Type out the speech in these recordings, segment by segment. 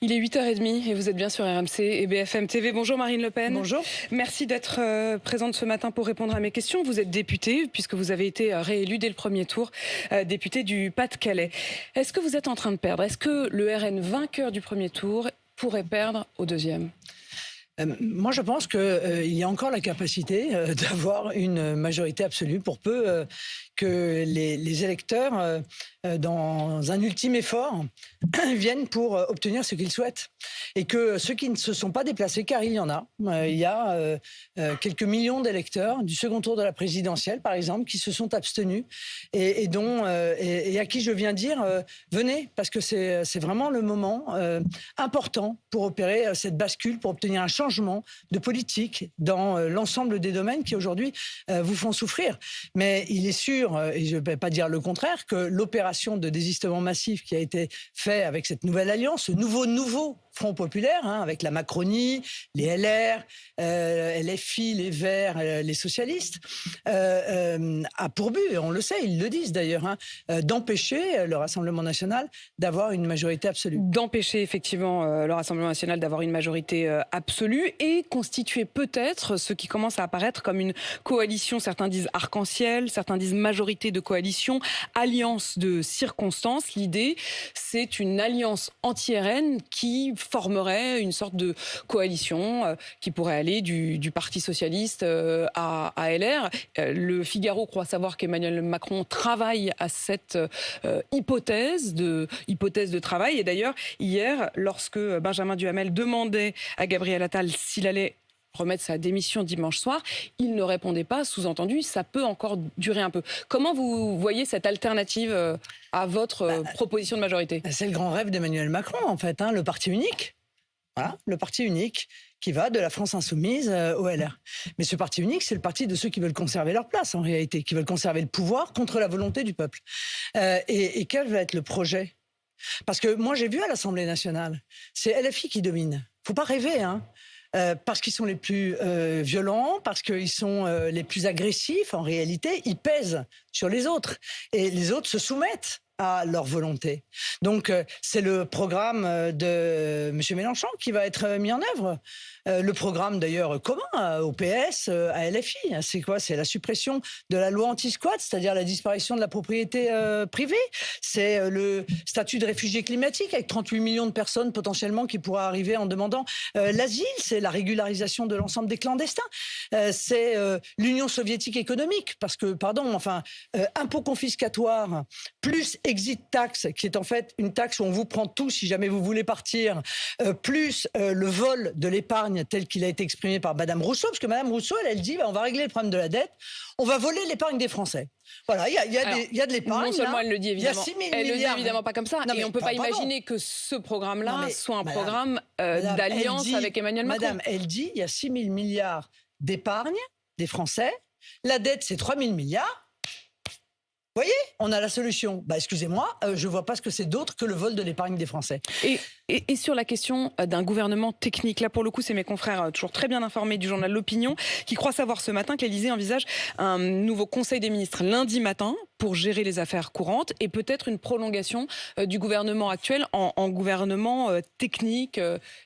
Il est 8h30 et vous êtes bien sur RMC et BFM TV. Bonjour Marine Le Pen. Bonjour. Merci d'être présente ce matin pour répondre à mes questions. Vous êtes députée puisque vous avez été réélue dès le premier tour, députée du Pas-de-Calais. Est-ce que vous êtes en train de perdre? Est-ce que le RN vainqueur du premier tour pourrait perdre au deuxième? Moi, je pense qu'il y a encore la capacité d'avoir une majorité absolue pour peu que les électeurs, dans un ultime effort, viennent pour obtenir ce qu'ils souhaitent. Et que ceux qui ne se sont pas déplacés, car il y en a, il y a quelques millions d'électeurs du second tour de la présidentielle, par exemple, qui se sont abstenus et à qui je viens dire venez, parce que c'est vraiment le moment important pour opérer cette bascule, pour obtenir un changement de politique dans l'ensemble des domaines qui aujourd'hui vous font souffrir. Mais il est sûr, et je ne vais pas dire le contraire, que l'opération de désistement massif qui a été faite avec cette nouvelle alliance, ce nouveau Front populaire, avec la Macronie, les LR, LFI, les Verts, les socialistes, a pour but, et on le sait, ils le disent d'ailleurs, d'empêcher le Rassemblement national d'avoir une majorité absolue. D'empêcher effectivement le Rassemblement national d'avoir une majorité absolue et constituer peut-être ce qui commence à apparaître comme une coalition. Certains disent arc-en-ciel, certains disent majorité de coalition, alliance de circonstances. L'idée, c'est une alliance anti-RN qui formerait une sorte de coalition qui pourrait aller du Parti socialiste à LR. Le Figaro croit savoir qu'Emmanuel Macron travaille à cette hypothèse de travail. Et d'ailleurs, hier, lorsque Benjamin Duhamel demandait à Gabriel Attal s'il allait remettre sa démission dimanche soir, il ne répondait pas, sous-entendu, ça peut encore durer un peu. Comment vous voyez cette alternative à votre proposition de majorité? C'est le grand rêve d'Emmanuel Macron, en fait, le parti unique. Voilà, le parti unique qui va de la France insoumise au LR. Mais ce parti unique, c'est le parti de ceux qui veulent conserver leur place, en réalité, qui veulent conserver le pouvoir contre la volonté du peuple. Et quel va être le projet? Parce que moi, j'ai vu à l'Assemblée nationale, c'est LFI qui domine. Faut pas rêver, parce qu'ils sont les plus violents, parce qu'ils sont les plus agressifs, en réalité, ils pèsent sur les autres. Et les autres se soumettent à leur volonté. Donc, c'est le programme de M. Mélenchon qui va être mis en œuvre. Le programme, d'ailleurs, commun au PS, à LFI. C'est quoi? C'est la suppression de la loi anti-squat, c'est-à-dire la disparition de la propriété privée. C'est le statut de réfugié climatique, avec 38 millions de personnes potentiellement qui pourraient arriver en demandant l'asile. C'est la régularisation de l'ensemble des clandestins. C'est l'Union soviétique économique, parce que, impôt confiscatoire, plus exit tax, qui est en fait une taxe où on vous prend tout si jamais vous voulez partir, plus le vol de l'épargne tel qu'il a été exprimé par Madame Rousseau, parce que Madame Rousseau, elle dit on va régler le problème de la dette, on va voler l'épargne des Français. Voilà, il y a de l'épargne. Non seulement elle le dit évidemment, elle le dit évidemment pas comme ça, et on ne peut pas imaginer que ce programme-là soit un programme d'alliance avec Emmanuel Macron. Madame, elle dit il y a 6 000 milliards d'épargne des Français, la dette c'est 3 000 milliards. Vous voyez, on a la solution. Excusez-moi, je ne vois pas ce que c'est d'autre que le vol de l'épargne des Français. Et sur la question d'un gouvernement technique, là pour le coup c'est mes confrères toujours très bien informés du journal L'Opinion qui croient savoir ce matin que l'Élysée envisage un nouveau conseil des ministres lundi matin pour gérer les affaires courantes et peut-être une prolongation du gouvernement actuel en gouvernement technique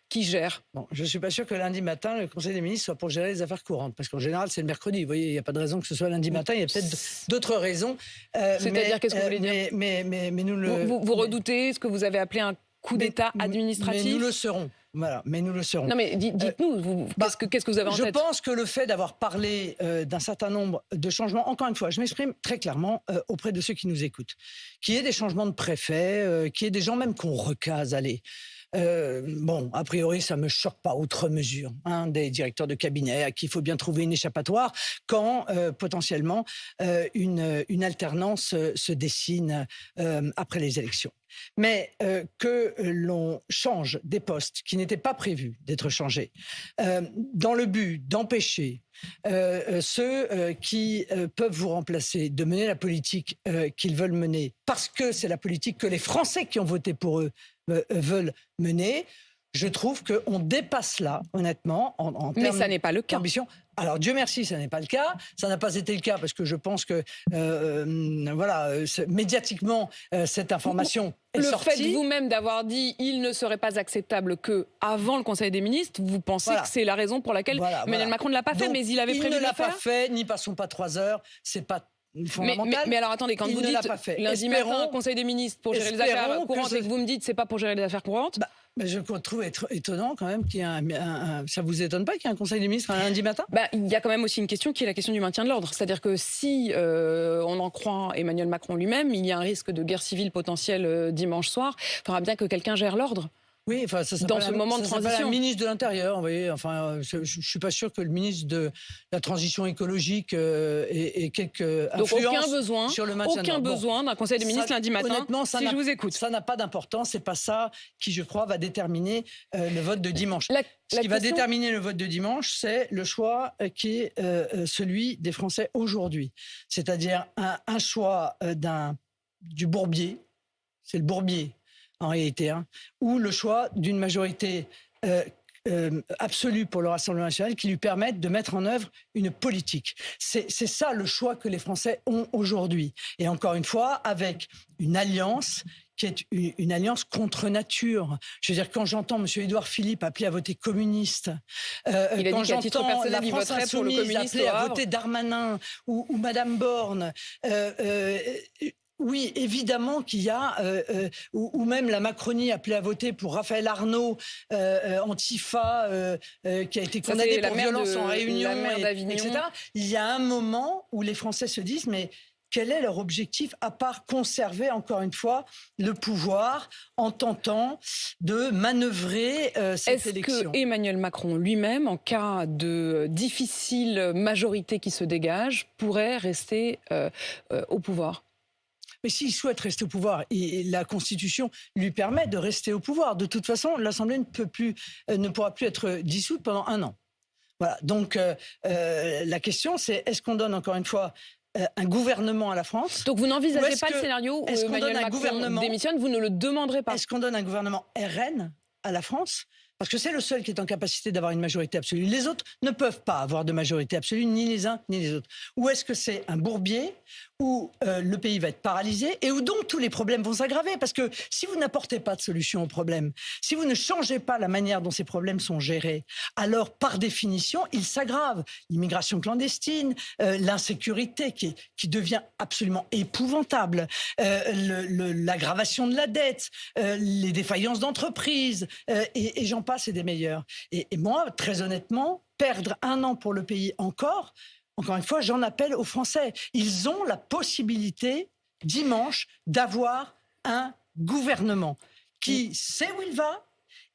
qui gère. Bon, je ne suis pas sûr que lundi matin le conseil des ministres soit pour gérer les affaires courantes, parce qu'en général c'est le mercredi. Vous voyez, il n'y a pas de raison que ce soit lundi matin, il y a peut-être d'autres raisons. C'est-à-dire, qu'est-ce que vous voulez dire? Mais nous le... Vous redoutez ce que vous avez appelé un coup d'État administratif? Mais nous le serons. Voilà, mais nous le serons. Non, mais dites-nous, qu'est-ce que vous avez en tête? Je pense que le fait d'avoir parlé d'un certain nombre de changements, encore une fois, je m'exprime très clairement auprès de ceux qui nous écoutent, qu'il y ait des changements de préfet, qu'il y ait des gens même qu'on recase, allez. A priori, ça me choque pas outre mesure, des directeurs de cabinet à qui il faut bien trouver une échappatoire quand potentiellement une alternance se dessine après les élections. Mais que l'on change des postes qui n'étaient pas prévus d'être changés, dans le but d'empêcher ceux qui peuvent vous remplacer de mener la politique qu'ils veulent mener, parce que c'est la politique que les Français qui ont voté pour eux veulent mener. Je trouve qu'on dépasse là, honnêtement, en Mais termes ça n'est pas le cas. d'ambition. Alors, Dieu merci, ça n'est pas le cas. Ça n'a pas été le cas parce que je pense que, médiatiquement, cette information est sortie. Le fait vous-même d'avoir dit il ne serait pas acceptable que avant le Conseil des ministres, vous pensez que c'est la raison pour laquelle Emmanuel Macron ne l'a pas fait, mais il avait prévu de le faire. Il ne l'a pas fait, n'y passons pas 3 heures, c'est pas fondamental. Mais alors attendez, quand vous dites lundi matin, Conseil des ministres pour gérer les affaires courantes et que vous me dites c'est pas pour gérer les affaires courantes. Je trouve étonnant quand même qu'il y ait ça vous étonne pas qu'il y ait un Conseil des ministres un lundi matin ? Il y a quand même aussi une question qui est la question du maintien de l'ordre. C'est-à-dire que si on en croit Emmanuel Macron lui-même, il y a un risque de guerre civile potentielle dimanche soir. Il faudra bien que quelqu'un gère l'ordre. Oui, enfin, ça dans ce moment de transition. Un ministre de l'Intérieur, vous voyez. Enfin, je suis pas sûr que le ministre de la transition écologique ait quelque influence sur le maintien de l'ordre. Aucun besoin d'un Conseil des ministres lundi matin. Honnêtement, je vous écoute. Ça n'a pas d'importance. C'est pas ça qui, je crois, va déterminer le vote de dimanche. Ce qui va déterminer le vote de dimanche, c'est le choix qui est celui des Français aujourd'hui. C'est-à-dire un choix du bourbier. C'est le bourbier. En réalité, ou le choix d'une majorité absolue pour le Rassemblement national qui lui permette de mettre en œuvre une politique. C'est ça le choix que les Français ont aujourd'hui. Et encore une fois, avec une alliance qui est une alliance contre nature. Je veux dire, quand j'entends M. Édouard Philippe appeler à voter communiste, quand j'entends la France insoumise appeler à voter Darmanin ou Mme Borne... oui, évidemment qu'il y a, ou même la Macronie appelée à voter pour Raphaël Arnaud, Antifa, qui a été condamné pour violence en Réunion, etc. Il y a un moment où les Français se disent, mais quel est leur objectif, à part conserver, encore une fois, le pouvoir en tentant de manœuvrer cette élection ? Est-ce que Emmanuel Macron lui-même, en cas de difficile majorité qui se dégage, pourrait rester au pouvoir ? Mais s'il souhaite rester au pouvoir, et la Constitution lui permet de rester au pouvoir. De toute façon, l'Assemblée ne pourra plus être dissoute pendant 1 an. Voilà. Donc, la question, c'est est-ce qu'on donne, encore une fois, un gouvernement à la France ? Donc, vous n'envisagez pas le scénario où Emmanuel Macron démissionne, vous ne le demanderez pas ? Est-ce qu'on donne un gouvernement RN à la France ? Parce que c'est le seul qui est en capacité d'avoir une majorité absolue. Les autres ne peuvent pas avoir de majorité absolue, ni les uns ni les autres. Ou est-ce que c'est un bourbier où le pays va être paralysé et où donc tous les problèmes vont s'aggraver ? Parce que si vous n'apportez pas de solution aux problèmes, si vous ne changez pas la manière dont ces problèmes sont gérés, alors par définition, ils s'aggravent. L'immigration clandestine, l'insécurité qui devient absolument épouvantable, l'aggravation de la dette, les défaillances d'entreprises, et j'en passe et des meilleurs. Et moi, très honnêtement, perdre 1 an pour le pays encore une fois, j'en appelle aux Français. Ils ont la possibilité, dimanche, d'avoir un gouvernement qui sait où il va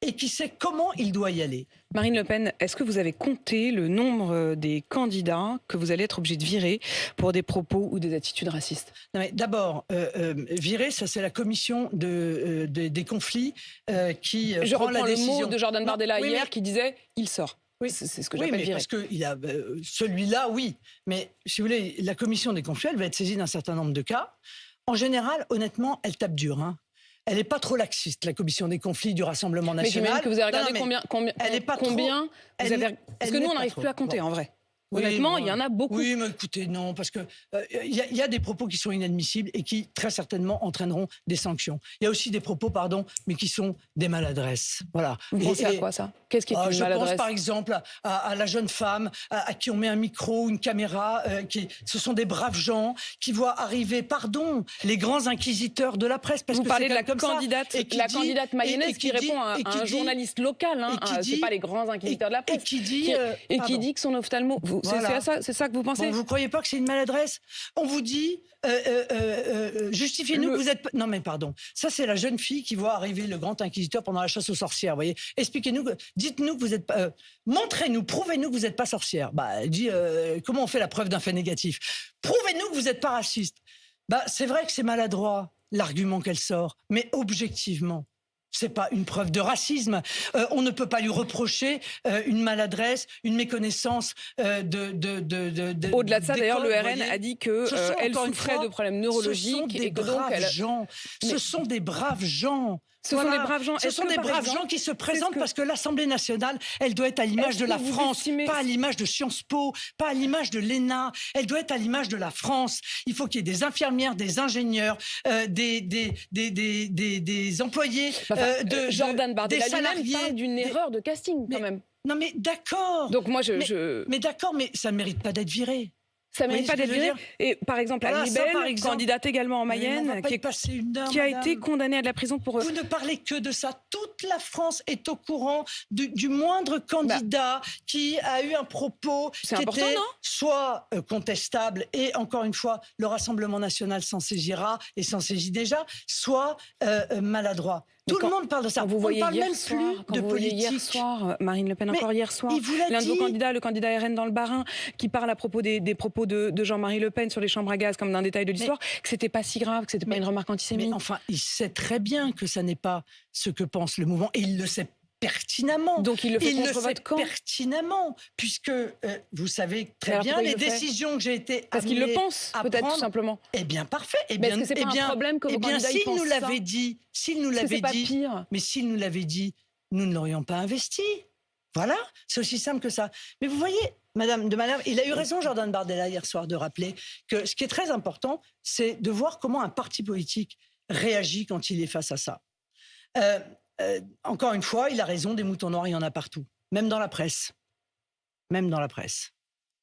et qui sait comment il doit y aller. Marine Le Pen, est-ce que vous avez compté le nombre des candidats que vous allez être obligé de virer pour des propos ou des attitudes racistes ? Non mais d'abord, virer, ça c'est la commission des conflits qui prend la décision. Je reprends le mot de Jordan Bardella hier qui disait « il sort ». Oui, c'est ce que j'appelle virer. Parce que celui-là, oui. Mais si vous voulez, la commission des conflits, elle va être saisie d'un certain nombre de cas. En général, honnêtement, elle tape dur. Elle n'est pas trop laxiste, la commission des conflits du Rassemblement national. Mais j'imagine que vous avez regardé combien parce que nous, on n'arrive plus à compter, en vrai. Honnêtement, il y en a beaucoup. Oui, mais écoutez, non, parce que y a des propos qui sont inadmissibles et qui, très certainement, entraîneront des sanctions. Il y a aussi des propos, mais qui sont des maladresses. Voilà. Vous pensez à quoi, ça ? Qu'est-ce qui est une maladresse ? Je pense, par exemple, à la jeune femme à qui on met un micro ou une caméra. Ce sont des braves gens qui voient arriver, les grands inquisiteurs de la presse. Parce vous que parlez de la candidate mayonnaise qui répond à un journaliste local. C'est pas les grands inquisiteurs de la presse. Et qui dit que son ophtalmo... C'est ça que vous pensez ? Vous ne croyez pas que c'est une maladresse ? On vous dit, justifiez-nous que vous êtes... Non mais pardon, ça c'est la jeune fille qui voit arriver le grand inquisiteur pendant la chasse aux sorcières, vous voyez. Expliquez-nous, dites-nous que vous êtes... montrez-nous, prouvez-nous que vous n'êtes pas sorcière. Elle dit, comment on fait la preuve d'un fait négatif ? Prouvez-nous que vous n'êtes pas raciste. C'est vrai que c'est maladroit, l'argument qu'elle sort, mais objectivement, c'est pas une preuve de racisme. On ne peut pas lui reprocher une maladresse, une méconnaissance Au-delà de ça, d'ailleurs, le RN a dit qu'elle souffrait de problèmes neurologiques et que donc ce sont des braves gens. Ce sont des braves gens. Ce sont des braves gens qui se présentent parce que l'Assemblée nationale, elle doit être à l'image de la France, pas à l'image de Sciences Po, pas à l'image de l'ENA. Elle doit être à l'image de la France. Il faut qu'il y ait des infirmières, des ingénieurs, des employés, Jordan Bardella des salariés. Lui-même parle d'une erreur de casting, quand même. Non mais d'accord. Donc moi, Mais d'accord, mais ça ne mérite pas d'être viré. Ça ne mérite pas d'être viré. Et par exemple, Anne Libel, candidate également en Mayenne, qui a été condamnée à de la prison pour... Vous ne parlez que de ça. Toute la France est au courant du moindre candidat qui a eu un propos qui était soit contestable, et encore une fois, le Rassemblement national s'en saisira et s'en saisit déjà, soit maladroit. Tout le monde parle de ça. On ne parle même plus de politique. Hier soir, Marine Le Pen encore hier soir, l'un de vos candidats, le candidat RN dans le Bas-Rhin, qui parle à propos des propos de Jean-Marie Le Pen sur les chambres à gaz comme d'un détail de l'histoire, que c'était pas si grave, que c'était pas une remarque antisémite. Mais enfin, il sait très bien que ça n'est pas ce que pense le mouvement, et il le sait pertinemment. Donc il le fait contre votre camp. Pertinemment, puisque vous savez très bien les décisions que j'ai été parce qu'il le pense, peut-être tout simplement. Eh bien, parfait. Est-ce que c'est pas un problème que vos candidats y pensent ça ? S'il nous l'avait dit, mais s'il nous l'avait dit, nous ne l'aurions pas investi. Voilà, c'est aussi simple que ça. Mais vous voyez, Madame, il a eu raison, Jordan Bardella, hier soir, de rappeler que ce qui est très important, c'est de voir comment un parti politique réagit quand il est face à ça. Encore une fois, il a raison, des moutons noirs, il y en a partout. Même dans la presse. Même dans la presse.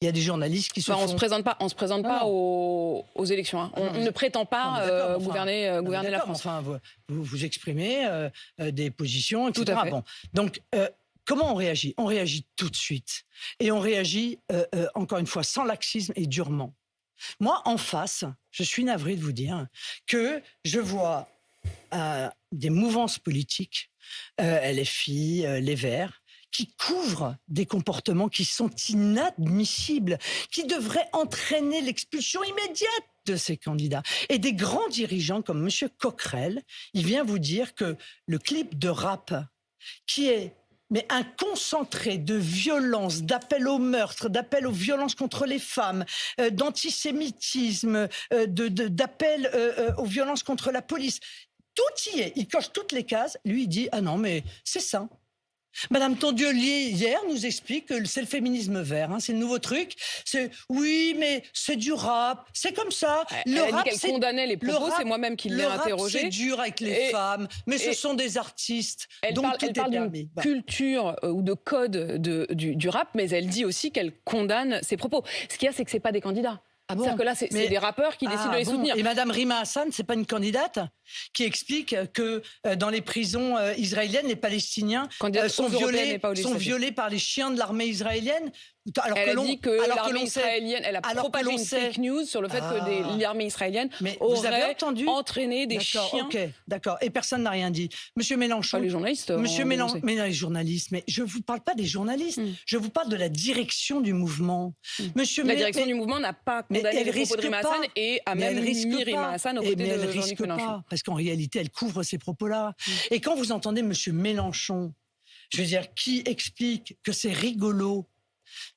Il y a des journalistes qui se font... On ne se présente pas aux élections. Hein. On ne prétend pas gouverner la France. Enfin, vous exprimez des positions, etc. Tout à fait. Bon. Donc, comment on réagit ? On réagit tout de suite. Et on réagit, encore une fois, sans laxisme et durement. Moi, en face, je suis navré de vous dire que je vois des mouvances politiques, LFI, les Verts, qui couvrent des comportements qui sont inadmissibles, qui devraient entraîner l'expulsion immédiate de ces candidats. Et des grands dirigeants comme M. Coquerel, il vient vous dire que le clip de rap, qui est un concentré de violence, d'appel au meurtre, d'appel aux violences contre les femmes, d'antisémitisme, d'appel aux violences contre la police, tout y est. Il coche toutes les cases. Lui, il dit « Ah non, mais c'est ça ». Madame Tondioli, hier, nous explique que c'est le féminisme vert, c'est le nouveau truc. Oui, mais c'est du rap, c'est comme ça. Elle a dit qu'elle condamnait les propos, c'est moi-même qui l'ai interrogée. C'est dur avec les femmes, mais ce sont des artistes. Elle parle d'une culture ou de code du rap, mais elle dit aussi qu'elle condamne ces propos. Ce qu'il y a, c'est que c'est pas des candidats. C'est-à-dire que là, c'est des rappeurs qui décident de les soutenir. Et Madame Rima Hassan, c'est pas une candidate qui explique que dans les prisons israéliennes, les Palestiniens sont violés par les chiens de l'armée israélienne. Elle a dit que l'armée israélienne, elle a propagé une fake news sur le fait que l'armée israélienne aurait entraîné des chiens. D'accord. Et personne n'a rien dit. Monsieur Mélenchon. Les journalistes. Mais les journalistes. Mais je vous parle pas des journalistes. Je vous parle de la direction du mouvement. La direction du mouvement n'a pas condamné les propos de Rima Hassan et a même mis Rima Hassan aux côtés de Jean-Luc Mélenchon. Parce qu'en réalité, elle couvre ces propos-là. Et quand vous entendez Monsieur Mélenchon, je veux dire, qui explique que c'est rigolo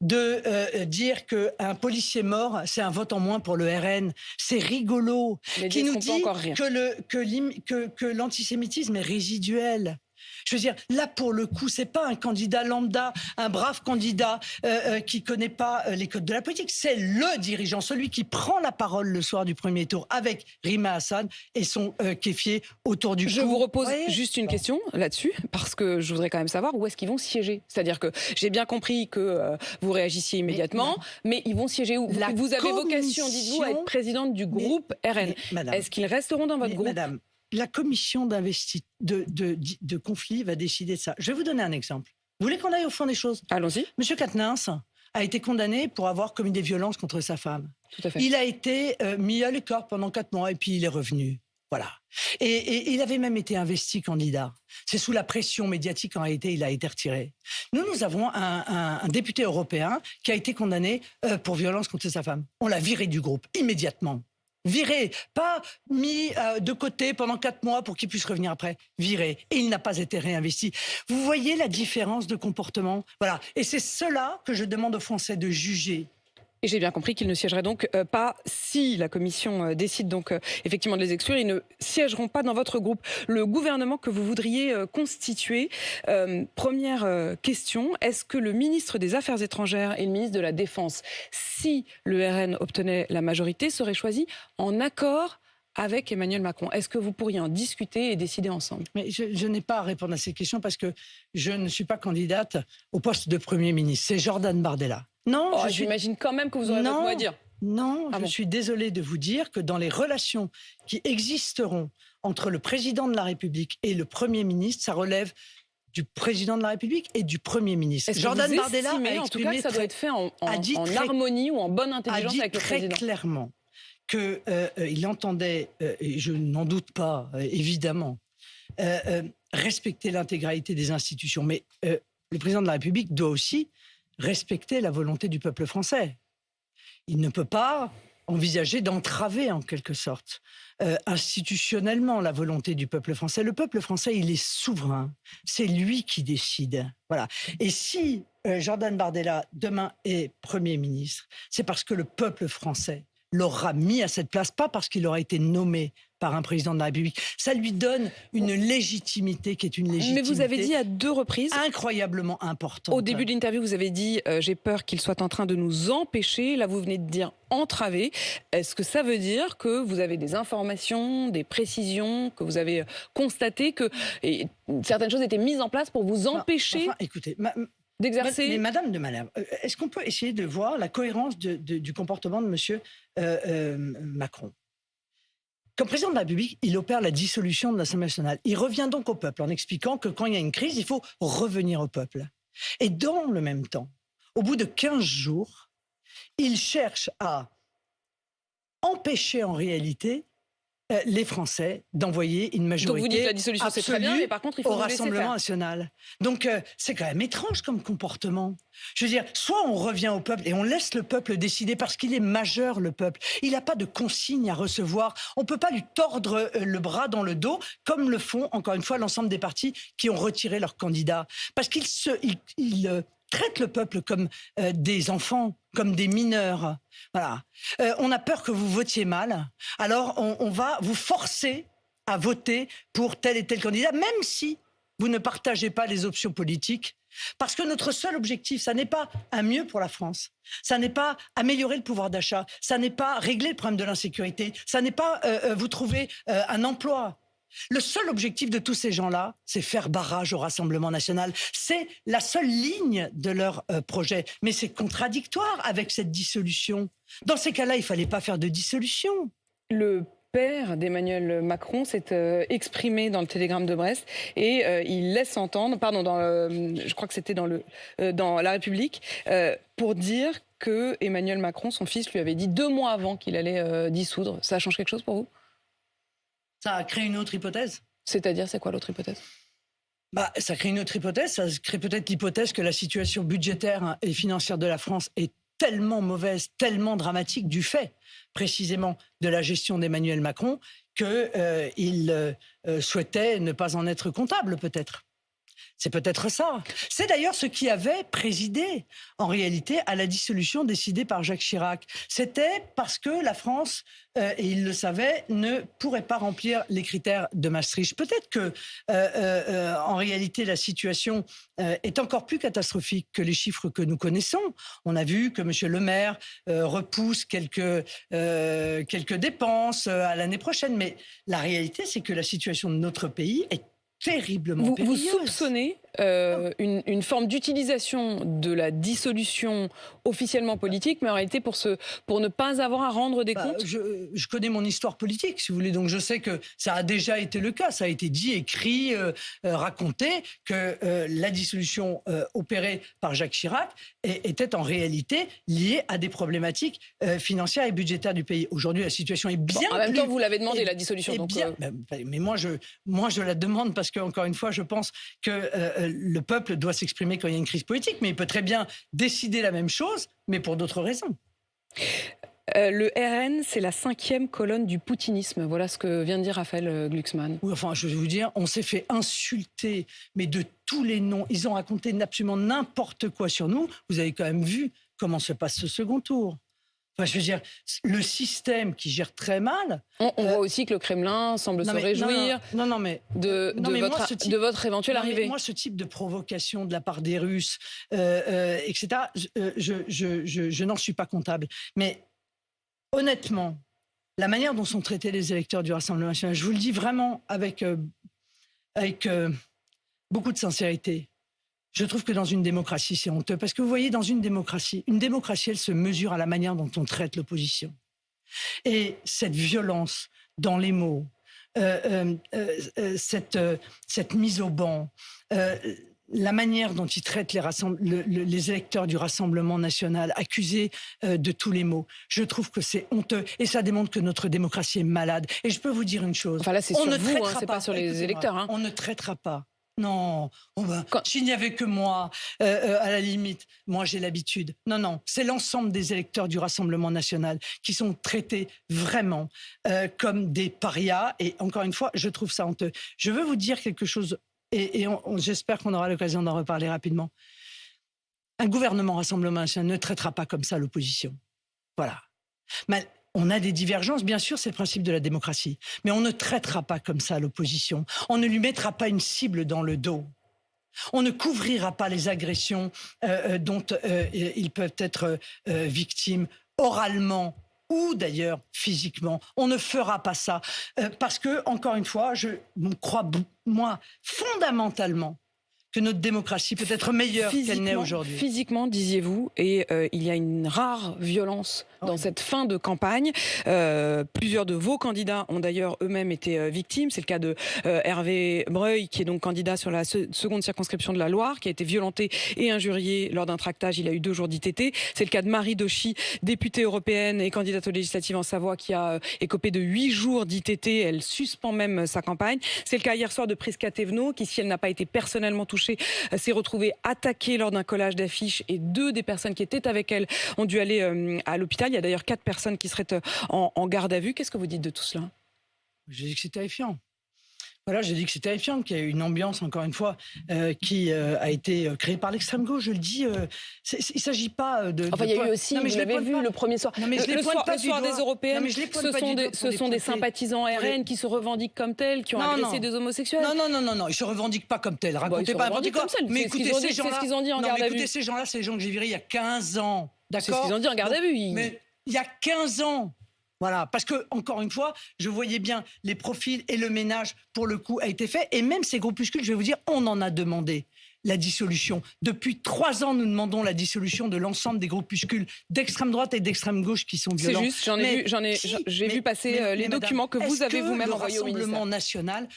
de dire qu'un policier mort, c'est un vote en moins pour le RN. C'est rigolo. Qui nous dit que l'antisémitisme est résiduel. Je veux dire, là, pour le coup, c'est pas un candidat lambda, un brave candidat qui connaît pas les codes de la politique. C'est le dirigeant, celui qui prend la parole le soir du premier tour avec Rima Hassan et son kéfier autour du cou. Je vous repose juste une question là-dessus, parce que je voudrais quand même savoir où est-ce qu'ils vont siéger. C'est-à-dire que j'ai bien compris que vous réagissiez immédiatement, mais ils vont siéger où ? Vous avez vocation, dites-vous, à être présidente du groupe RN. Est-ce qu'ils resteront dans votre groupe ? Madame, la commission de conflit va décider de ça. Je vais vous donner un exemple. Vous voulez qu'on aille au fond des choses ? Allons-y. Monsieur Quatennens a été condamné pour avoir commis des violences contre sa femme. Tout à fait. Il a été mis à l'écart pendant 4 mois et puis il est revenu. Voilà. Et il avait même été investi candidat. C'est sous la pression médiatique, en réalité, il a été retiré. Nous avons un député européen qui a été condamné pour violence contre sa femme. On l'a viré du groupe, immédiatement. Viré, pas mis de côté pendant 4 mois pour qu'il puisse revenir après. Viré. Et il n'a pas été réinvesti. Vous voyez la différence de comportement ? Voilà. Et c'est cela que je demande aux Français de juger. Et j'ai bien compris qu'ils ne siégeraient donc pas, si la commission décide donc effectivement de les exclure, ils ne siégeront pas dans votre groupe. Le gouvernement que vous voudriez constituer, première question, est-ce que le ministre des Affaires étrangères et le ministre de la Défense, si le RN obtenait la majorité, seraient choisis en accord avec Emmanuel Macron? Est-ce que vous pourriez en discuter et décider ensemble? Mais je n'ai pas à répondre à ces questions parce que je ne suis pas candidate au poste de Premier ministre. C'est Jordan Bardella. Non, j'imagine quand même que vous aurez votre mot à dire. Non, je suis désolée de vous dire que dans les relations qui existeront entre le président de la République et le Premier ministre, ça relève du président de la République et du Premier ministre. Jordan Bardella a exprimé, en tout cas, que ça doit être fait en harmonie ou en bonne intelligence avec le président. Très clairement qu'il entendait, et je n'en doute pas, évidemment, respecter l'intégralité des institutions. Mais le président de la République doit aussi respecter la volonté du peuple français. Il ne peut pas envisager d'entraver, en quelque sorte, institutionnellement la volonté du peuple français. Le peuple français, il est souverain. C'est lui qui décide. Voilà. Et si Jordan Bardella, demain, est Premier ministre, c'est parce que le peuple français l'aura mis à cette place, pas parce qu'il aura été nommé par un président de la République. Ça lui donne une légitimité qui est une légitimité... Mais vous avez dit à 2 reprises... incroyablement importante. Au début de l'interview, vous avez dit « j'ai peur qu'il soit en train de nous empêcher ». Là, vous venez de dire « entraver ». Est-ce que ça veut dire que vous avez des informations, des précisions, que vous avez constaté que certaines choses étaient mises en place pour vous empêcher écoutez, d'exercer... Mais Madame de Malherbe, est-ce qu'on peut essayer de voir la cohérence du comportement de Monsieur Macron? Comme président de la République, il opère la dissolution de l'Assemblée nationale. Il revient donc au peuple en expliquant que quand il y a une crise, il faut revenir au peuple. Et dans le même temps, au bout de 15 jours, il cherche à empêcher en réalité les Français d'envoyer une majorité. Donc vous dites que la dissolution c'est très bien, mais par contre il faut au Rassemblement faire. national. Donc c'est quand même étrange comme comportement. Je veux dire, soit on revient au peuple et on laisse le peuple décider parce qu'il est majeur, le peuple. Il n'a pas de consignes à recevoir. On ne peut pas lui tordre le bras dans le dos comme le font encore une fois l'ensemble des partis qui ont retiré leurs candidats. Parce qu'ils traitent le peuple comme des enfants, comme des mineurs. Voilà. On a peur que vous votiez mal, alors on va vous forcer à voter pour tel et tel candidat, même si vous ne partagez pas les options politiques. Parce que notre seul objectif, ça n'est pas un mieux pour la France, ça n'est pas améliorer le pouvoir d'achat, ça n'est pas régler le problème de l'insécurité, ça n'est pas vous trouver un emploi. Le seul objectif de tous ces gens-là, c'est faire barrage au Rassemblement national. C'est la seule ligne de leur projet. Mais c'est contradictoire avec cette dissolution. Dans ces cas-là, il ne fallait pas faire de dissolution. Le père d'Emmanuel Macron s'est exprimé dans le télégramme de Brest et il laisse entendre, je crois que c'était dans La République, pour dire que Emmanuel Macron, son fils, lui avait dit 2 mois avant qu'il allait dissoudre. Ça change quelque chose pour vous ? Ça a créé une autre hypothèse. C'est-à-dire, c'est quoi l'autre hypothèse ? Ça crée une autre hypothèse. Ça crée peut-être l'hypothèse que la situation budgétaire et financière de la France est tellement mauvaise, tellement dramatique du fait, précisément, de la gestion d'Emmanuel Macron, qu'il souhaitait ne pas en être comptable, peut-être. C'est peut-être ça. C'est d'ailleurs ce qui avait présidé, en réalité, à la dissolution décidée par Jacques Chirac. C'était parce que la France, et il le savait, ne pourrait pas remplir les critères de Maastricht. Peut-être que, en réalité, la situation est encore plus catastrophique que les chiffres que nous connaissons. On a vu que M. Le Maire repousse quelques dépenses à l'année prochaine. Mais la réalité, c'est que la situation de notre pays est terriblement périlleuse. Vous soupçonnez une forme d'utilisation de la dissolution officiellement politique, mais en réalité pour ne pas avoir à rendre des comptes. Je connais mon histoire politique, si vous voulez, donc je sais que ça a déjà été le cas. Ça a été dit, écrit, raconté, que la dissolution opérée par Jacques Chirac était en réalité liée à des problématiques financières et budgétaires du pays. Aujourd'hui, la situation est bien en même temps, vous l'avez demandé, la dissolution. Donc mais moi, je la demande parce que, encore une fois, je pense que le peuple doit s'exprimer quand il y a une crise politique, mais il peut très bien décider la même chose, mais pour d'autres raisons. Le RN, c'est la 5e colonne du poutinisme. Voilà ce que vient de dire Raphaël Glucksmann. Oui, enfin, je vais vous dire, on s'est fait insulter, mais de tous les noms. Ils ont raconté absolument n'importe quoi sur nous. Vous avez quand même vu comment se passe ce second tour. Enfin, je veux dire, le système qui gère très mal. On voit aussi que le Kremlin semble se réjouir de votre éventuelle arrivée. Moi, ce type de provocation de la part des Russes, etc., je n'en suis pas comptable. Mais honnêtement, la manière dont sont traités les électeurs du Rassemblement national, je vous le dis vraiment avec beaucoup de sincérité, je trouve que dans une démocratie, c'est honteux. Parce que vous voyez, dans une démocratie, elle se mesure à la manière dont on traite l'opposition. Et cette violence dans les mots, cette mise au banc, la manière dont ils traitent les électeurs du Rassemblement national, accusés de tous les maux, je trouve que c'est honteux. Et ça démontre que notre démocratie est malade. Et je peux vous dire une chose. Enfin là, c'est sur vous, c'est pas sur les électeurs. Hein. On ne traitera pas. Non, s'il n'y avait que moi, à la limite, moi j'ai l'habitude. Non, c'est l'ensemble des électeurs du Rassemblement national qui sont traités vraiment comme des parias. Et encore une fois, je trouve ça honteux. Je veux vous dire quelque chose, et j'espère qu'on aura l'occasion d'en reparler rapidement. Un gouvernement Rassemblement national ne traitera pas comme ça l'opposition. Voilà. Mais on a des divergences, bien sûr, c'est le principe de la démocratie. Mais on ne traitera pas comme ça l'opposition. On ne lui mettra pas une cible dans le dos. On ne couvrira pas les agressions dont ils peuvent être victimes oralement ou d'ailleurs physiquement. On ne fera pas ça. Parce que, encore une fois, je crois, moi, fondamentalement, que notre démocratie peut être meilleure qu'elle n'est aujourd'hui. Physiquement, disiez-vous, et il y a une rare violence dans cette fin de campagne. Plusieurs de vos candidats ont d'ailleurs eux-mêmes été victimes. C'est le cas de Hervé Breuil, qui est donc candidat sur la seconde circonscription de la Loire, qui a été violenté et injurié lors d'un tractage. Il a eu 2 jours d'ITT. C'est le cas de Marie Dauchy, députée européenne et candidate aux législatives en Savoie, qui a écopé de 8 jours d'ITT. Elle suspend même sa campagne. C'est le cas hier soir de Prisca Thévenot, qui, si elle n'a pas été personnellement touchée, s'est retrouvée attaquée lors d'un collage d'affiches, et 2 des personnes qui étaient avec elle ont dû aller à l'hôpital. Il y a d'ailleurs 4 personnes qui seraient en garde à vue. Qu'est-ce que vous dites de tout cela? J'ai dit que c'est terrifiant. Voilà, j'ai dit que c'est terrifiant, qu'il y a une ambiance, encore une fois, qui a été créée par l'extrême gauche. Je le dis, il ne s'agit pas de... Enfin, il y a eu aussi, vous l'avez vu, le premier soir. Non, mais le soir des européennes, ce sont des sympathisants RN qui se revendiquent comme tels, qui ont agressé des homosexuels. Non, ils ne se revendiquent pas comme tels. Racontez pas n'importe quoi. Mais écoutez, ces gens-là, c'est ce qu'ils ont dit en garde à vue. Écoutez, ces gens-là, c'est les gens que j'ai virés il y a 15 ans. D'accord ? C'est ce qu'ils ont dit en garde à vue. Mais il y a 15 ans. Voilà, parce que, encore une fois, je voyais bien les profils et le ménage, pour le coup, a été fait. Et même ces groupuscules, je vais vous dire, on en a demandé la dissolution. Depuis 3 ans, nous demandons la dissolution de l'ensemble des groupuscules d'extrême droite et d'extrême gauche qui sont violents. C'est juste, j'ai vu passer les documents que vous avez vous-même envoyés au ministère. Le Rassemblement national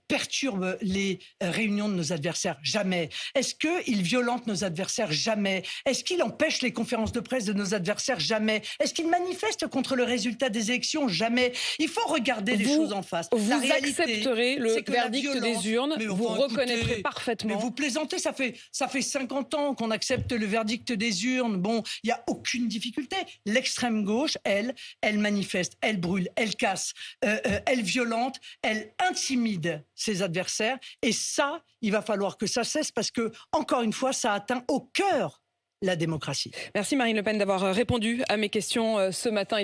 perturbe les réunions de nos adversaires? Jamais. Est-ce qu'il violente nos adversaires? Jamais. Est-ce qu'il empêche les conférences de presse de nos adversaires? Jamais. Est-ce qu'il manifeste contre le résultat des élections? Jamais. Il faut regarder les choses en face. Vous accepterez le verdict des urnes, vous reconnaîtrez parfaitement. Mais vous plaisantez, ça fait 50 ans qu'on accepte le verdict des urnes. Bon, il n'y a aucune difficulté. L'extrême gauche, elle manifeste, elle brûle, elle casse, elle violente, elle intimide ses adversaires, et ça, il va falloir que ça cesse, parce que, encore une fois, ça atteint au cœur la démocratie. Merci Marine Le Pen d'avoir répondu à mes questions ce matin.